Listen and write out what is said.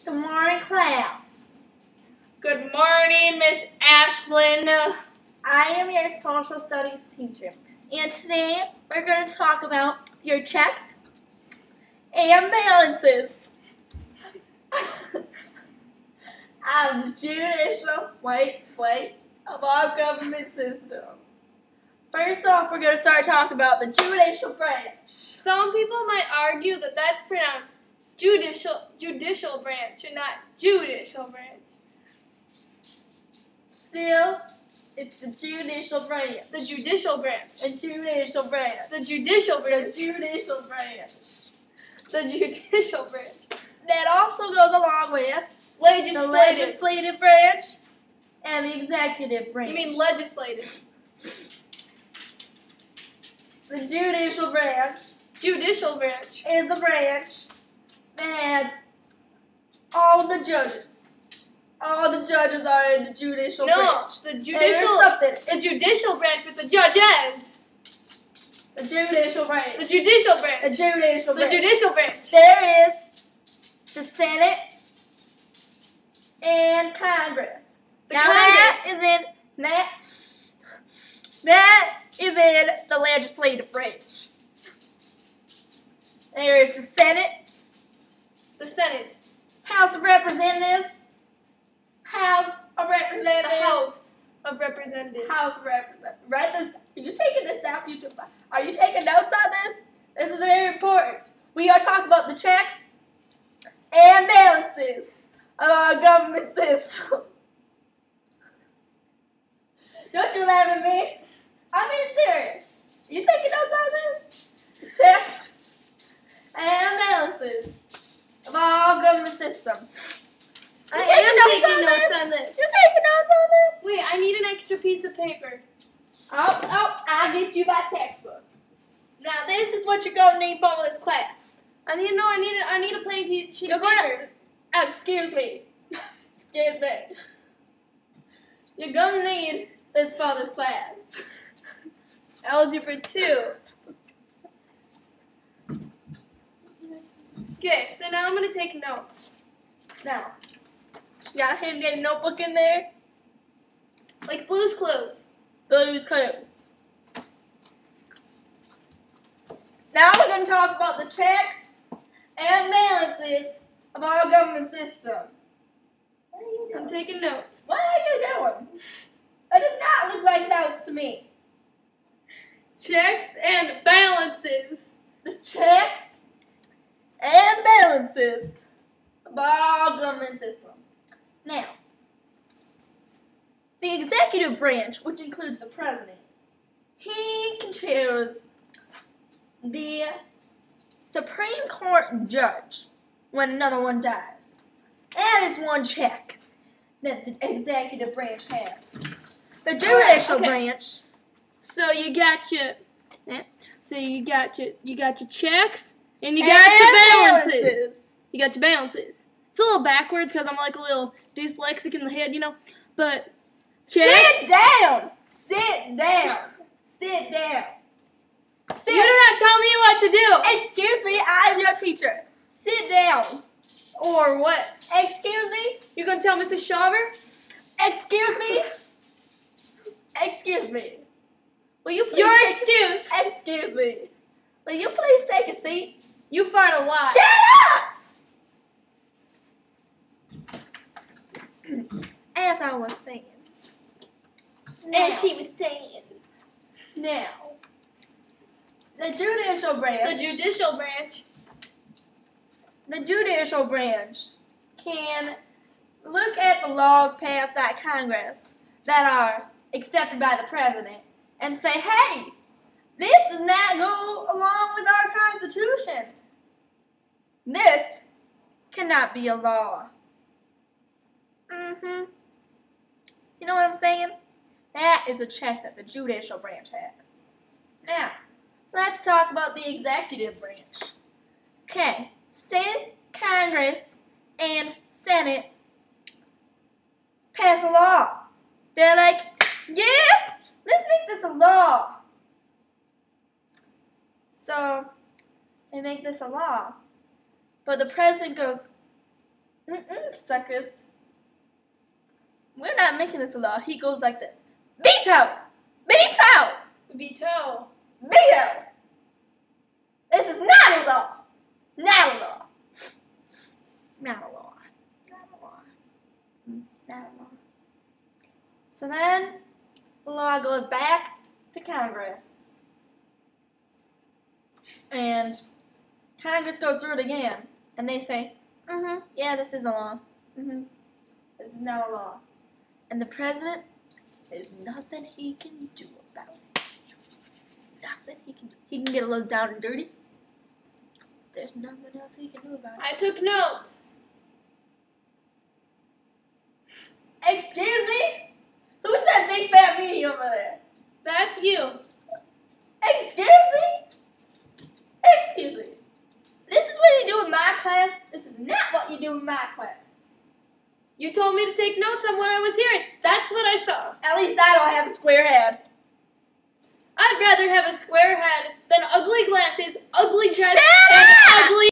Good morning, class. Good morning, Miss Ashlyn. I am your social studies teacher, and today we're going to talk about your checks and balances of the judicial of our government system. First off, we're going to start talking about the judicial branch. Some people might argue that that's pronounced judicial branch and not judicial branch. Still, it's the judicial branch. The judicial branch. The judicial branch. The judicial branch. The judicial branch. The judicial branch. That also goes along with the legislative branch and the executive branch. You mean legislative? The judicial branch. Judicial branch is the branch that has all the judges. All the judges are in the judicial branch. No, the judicial branch with the judges. The judicial branch. The judicial branch. The judicial branch. The judicial branch. There is the Senate and Congress. That is in the legislative branch. There is the Senate. The Senate. House of Representatives. House of Representatives. The House of Representatives. House of Representatives. Write this. Are you taking this down, YouTube? Are you taking notes on this? This is very important. We are talking about the checks and balances of our government system. Don't you laugh at me? I'm being serious. You taking notes on this? The checks and balances of our government system. I am taking notes on this. You're taking notes on this? Wait, I need an extra piece of paper. Oh, I'll get you my textbook. Now, this is what you're going to need for this class. I need a plain sheet of paper. Excuse me. Excuse me. You're going to need this for this class. Algebra 2. Okay, so now I'm going to take notes. Now, you got a handy notebook in there? Like Blue's Clues. Blue's Clues. Now we're going to talk about the checks and balances of our government system. What are you doing? I'm taking notes. What are you doing? That does not look like notes to me. Checks and balances. The checks and balances of our government system. Now, the executive branch, which includes the president, he can choose the Supreme Court judge when another one dies. That is one check that the executive branch has. The judicial branch. So you got your checks and you got your balances. You got your balances. It's a little backwards because I'm like a little dyslexic in the head, you know. But checks. Sit down. Sit down. Sit down. Sit. You do not tell me what to do. Excuse me, I am your teacher. Sit down. Or what? Excuse me? You gonna tell Mrs. Shaver? Excuse me? Excuse me. Will you please Excuse me. Will you please take a seat? You fart a lot. Shut up! As I was saying. As she was saying. Now, the judicial branch. The judicial branch. The judicial branch can look at the laws passed by Congress that are accepted by the president and say, hey, this does not go along with our Constitution. This cannot be a law. You know what I'm saying? That is a check that the judicial branch has. Now, let's talk about the executive branch. Okay, Senate, Congress, and Senate pass a law. They're like, yeah, let's make this a law. So, they make this a law. But the president goes, Suckers. We're not making this a law. He goes like this. Veto! Veto! Veto. Veto! This is not a law. Not a law. Not a law. Not a law. Not a law. So then, the law goes back to Congress. And Congress goes through it again. And they say, yeah, this is a law. This is now a law. And the president, there's nothing he can do about it. There's nothing he can do. He can get a little down and dirty. There's nothing else he can do about it. I took notes. Excuse me? Who's that big fat meanie over there? That's you. Excuse me? Excuse me. This is what you do in my class. This is not what you do in my class. You told me to take notes on what I was hearing. That's what I saw. At least I don't have a square head. I'd rather have a square head than ugly glasses, ugly dress, Shut and up! ugly